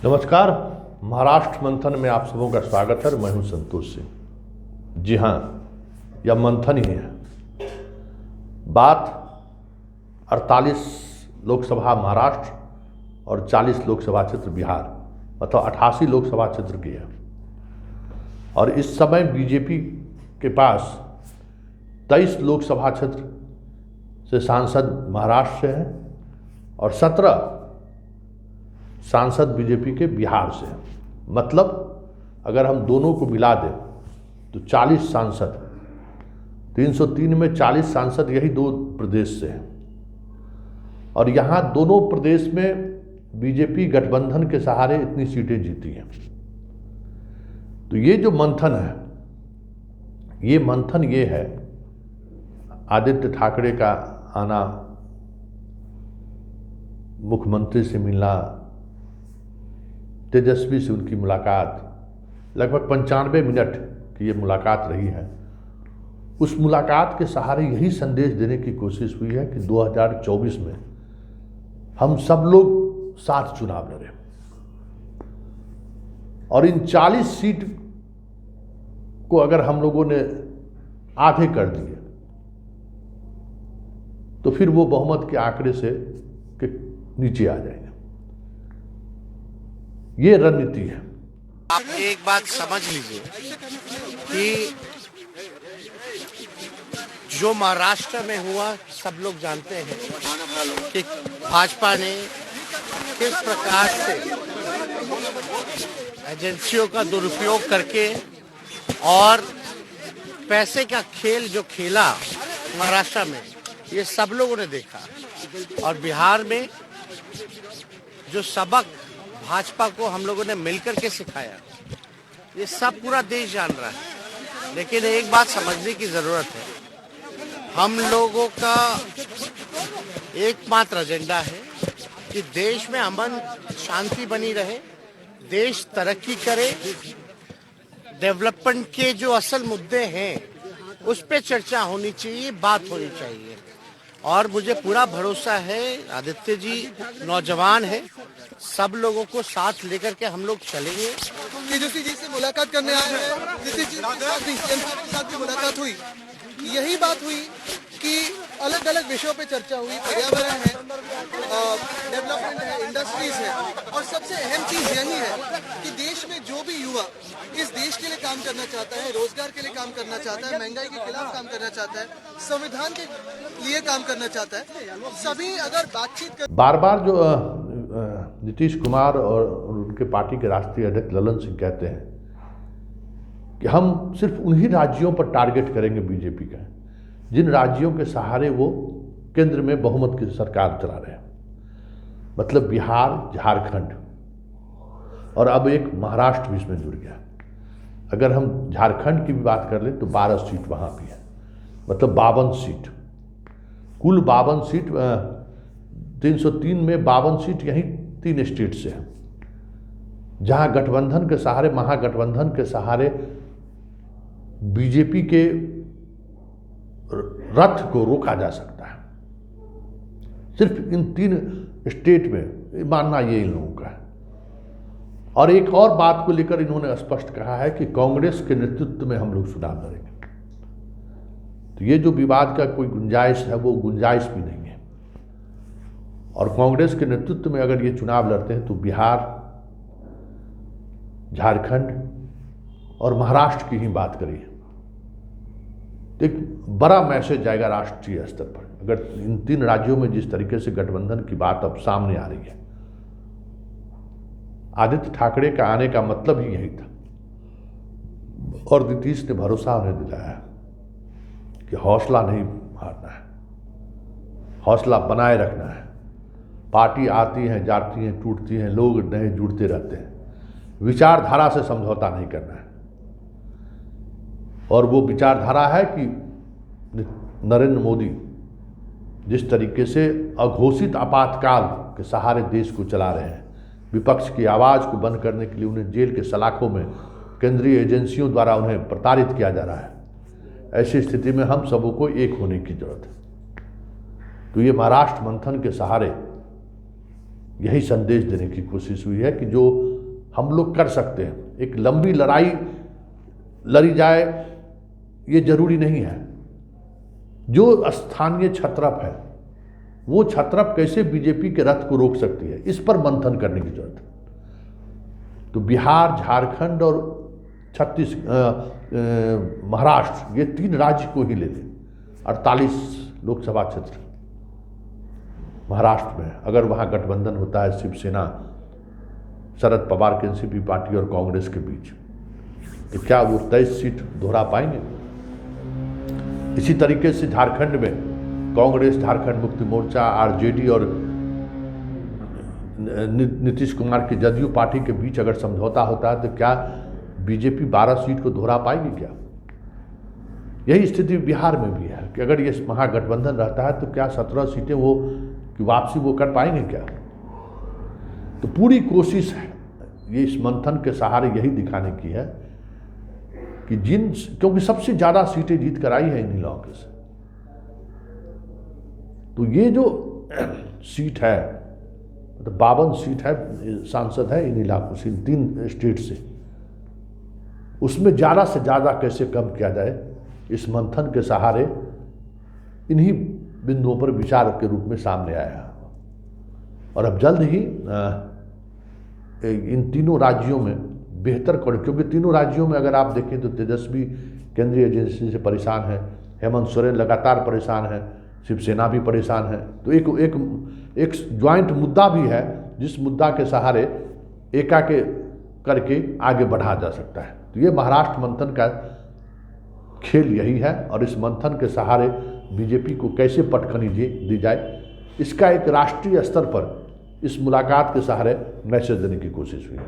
नमस्कार। महाराष्ट्र मंथन में आप सबों का स्वागत है। मैं हूं संतोष सिंह। जी हाँ, यह मंथन ही है। बात 48 लोकसभा महाराष्ट्र और 40 लोकसभा क्षेत्र बिहार, मतलब 88 लोकसभा क्षेत्र की है। और इस समय बीजेपी के पास 23 लोकसभा क्षेत्र से सांसद महाराष्ट्र से हैं और 17 सांसद बीजेपी के बिहार से हैं। मतलब अगर हम दोनों को मिला दें तो 40 सांसद, 303 में 40 सांसद यही दो प्रदेश से हैं। और यहाँ दोनों प्रदेश में बीजेपी गठबंधन के सहारे इतनी सीटें जीती हैं। तो ये जो मंथन है, ये मंथन ये है, आदित्य ठाकरे का आना, मुख्यमंत्री से मिलना, तेजस्वी से उनकी मुलाकात, लगभग 95 मिनट की ये मुलाकात रही है। उस मुलाकात के सहारे यही संदेश देने की कोशिश हुई है कि 2024 में हम सब लोग साथ चुनाव लड़ें और इन 40 सीट को अगर हम लोगों ने आधे कर दिए तो फिर वो बहुमत के आंकड़े से के नीचे आ जाएंगे। ये रणनीति है। आप एक बात समझ लीजिए कि जो महाराष्ट्र में हुआ सब लोग जानते हैं कि भाजपा ने किस प्रकार से एजेंसियों का दुरुपयोग करके और पैसे का खेल जो खेला महाराष्ट्र में, ये सब लोगों ने देखा। और बिहार में जो सबक भाजपा को हम लोगों ने मिलकर के सिखाया, ये सब पूरा देश जान रहा है। लेकिन एक बात समझने की जरूरत है, हम लोगों का एकमात्र एजेंडा है कि देश में अमन शांति बनी रहे, देश तरक्की करे, डेवलपमेंट के जो असल मुद्दे हैं उस पे चर्चा होनी चाहिए, बात होनी चाहिए। और मुझे पूरा भरोसा है, आदित्य जी नौजवान है, सब लोगों को साथ लेकर के हम लोग चलेंगे। तेजस्वी जी से मुलाकात करने आए हैं, नीतीश जी के साथ भी मुलाकात हुई। यही बात हुई कि अलग अलग विषयों पे चर्चा हुई, पर्यावरण है, डेवलपमेंट है, इंडस्ट्रीज है, और सबसे अहम चीज यही है कि देश में जो भी युवा इस देश के लिए काम करना चाहता है, रोजगार के लिए काम करना चाहता है, महंगाई के खिलाफ काम करना चाहता है, संविधान के लिए काम करना चाहता है, सभी अगर बातचीत कर... बार बार जो नीतीश कुमार और उनके पार्टी के राष्ट्रीय अध्यक्ष ललन सिंह कहते हैं कि हम सिर्फ उन्हीं राज्यों पर टारगेट करेंगे बीजेपी का जिन राज्यों के सहारे वो केंद्र में बहुमत की सरकार चला रहे हैं, मतलब बिहार, झारखंड, और अब एक महाराष्ट्र भी इसमें जुड़ गया। अगर हम झारखंड की भी बात कर लें तो 12 सीट वहाँ भी है, मतलब 52 सीट, कुल 52 सीट। 303 में 52 सीट यहीं 3 स्टेट से हैं, जहाँ गठबंधन के सहारे, महागठबंधन के सहारे बीजेपी के रथ को रोका जा सकता है। सिर्फ इन 3 स्टेट में मानना ये इन लोगों का है। और एक और बात को लेकर इन्होंने स्पष्ट कहा है कि कांग्रेस के नेतृत्व में हम लोग चुनाव लड़ेंगे। तो ये जो विवाद का कोई गुंजाइश है वो गुंजाइश भी नहीं है। और कांग्रेस के नेतृत्व में अगर ये चुनाव लड़ते हैं तो बिहार, झारखंड और महाराष्ट्र की ही बात करिए, तो एक बड़ा मैसेज जाएगा राष्ट्रीय स्तर पर। अगर इन 3 राज्यों में जिस तरीके से गठबंधन की बात अब सामने आ रही है, आदित्य ठाकरे का आने का मतलब ही यही था। और नीतीश ने भरोसा उन्हें दिलाया कि हौसला नहीं हारना है, हौसला बनाए रखना है। पार्टी आती हैं, जाती हैं, टूटती हैं, लोग नए जुड़ते रहते हैं, विचारधारा से समझौता नहीं करना है। और वो विचारधारा है कि नरेंद्र मोदी जिस तरीके से अघोषित आपातकाल के सहारे देश को चला रहे हैं, विपक्ष की आवाज़ को बंद करने के लिए उन्हें जेल के सलाखों में केंद्रीय एजेंसियों द्वारा उन्हें प्रताड़ित किया जा रहा है, ऐसी स्थिति में हम सबों को एक होने की जरूरत है। तो ये महाराष्ट्र मंथन के सहारे यही संदेश देने की कोशिश हुई है कि जो हम लोग कर सकते हैं। एक लंबी लड़ाई लड़ी जाए ये जरूरी नहीं है। जो स्थानीय छत्रप है वो छत्रप कैसे बीजेपी के रथ को रोक सकती है, इस पर मंथन करने की जरूरत है। तो बिहार, झारखंड और महाराष्ट्र, ये 3 राज्य को ही ले लें। 48 लोकसभा क्षेत्र महाराष्ट्र में, अगर वहाँ गठबंधन होता है शिवसेना, शरद पवार की एनसीपी पार्टी और कांग्रेस के बीच, तो क्या वो 23 सीट दोहरा पाएंगे? इसी तरीके से झारखंड में कांग्रेस, झारखंड मुक्ति मोर्चा, आरजेडी और नीतीश कुमार की जदयू पार्टी के बीच अगर समझौता होता है तो क्या बीजेपी 12 सीट को दोहरा पाएगी क्या? यही स्थिति बिहार में भी है कि अगर ये महागठबंधन रहता है तो क्या 17 सीटें वो की वापसी वो कर पाएंगे क्या? तो पूरी कोशिश है ये इस मंथन के सहारे यही दिखाने की है कि क्योंकि सबसे ज़्यादा सीटें जीत कर आई है इन इलाकों से, तो ये जो सीट है, मतलब 52 सीट है, सांसद है इन इलाकों से, 3 स्टेट से, उसमें ज़्यादा से ज़्यादा कैसे कम किया जाए, इस मंथन के सहारे इन्हीं बिंदुओं पर विचार के रूप में सामने आया। और अब जल्द ही इन तीनों राज्यों में बेहतर क्योंकि तीनों राज्यों में अगर आप देखें तो तेजस्वी केंद्रीय एजेंसी से परेशान है, हेमंत सोरेन लगातार परेशान है, शिवसेना भी परेशान है। तो एक ज्वाइंट मुद्दा भी है जिस मुद्दा के सहारे एकाके करके आगे बढ़ा जा सकता है। तो ये महाराष्ट्र मंथन का खेल यही है, और इस मंथन के सहारे बीजेपी को कैसे पटखनी दी जाए, इसका एक राष्ट्रीय स्तर पर इस मुलाकात के सहारे मैसेज देने की कोशिश हुई है।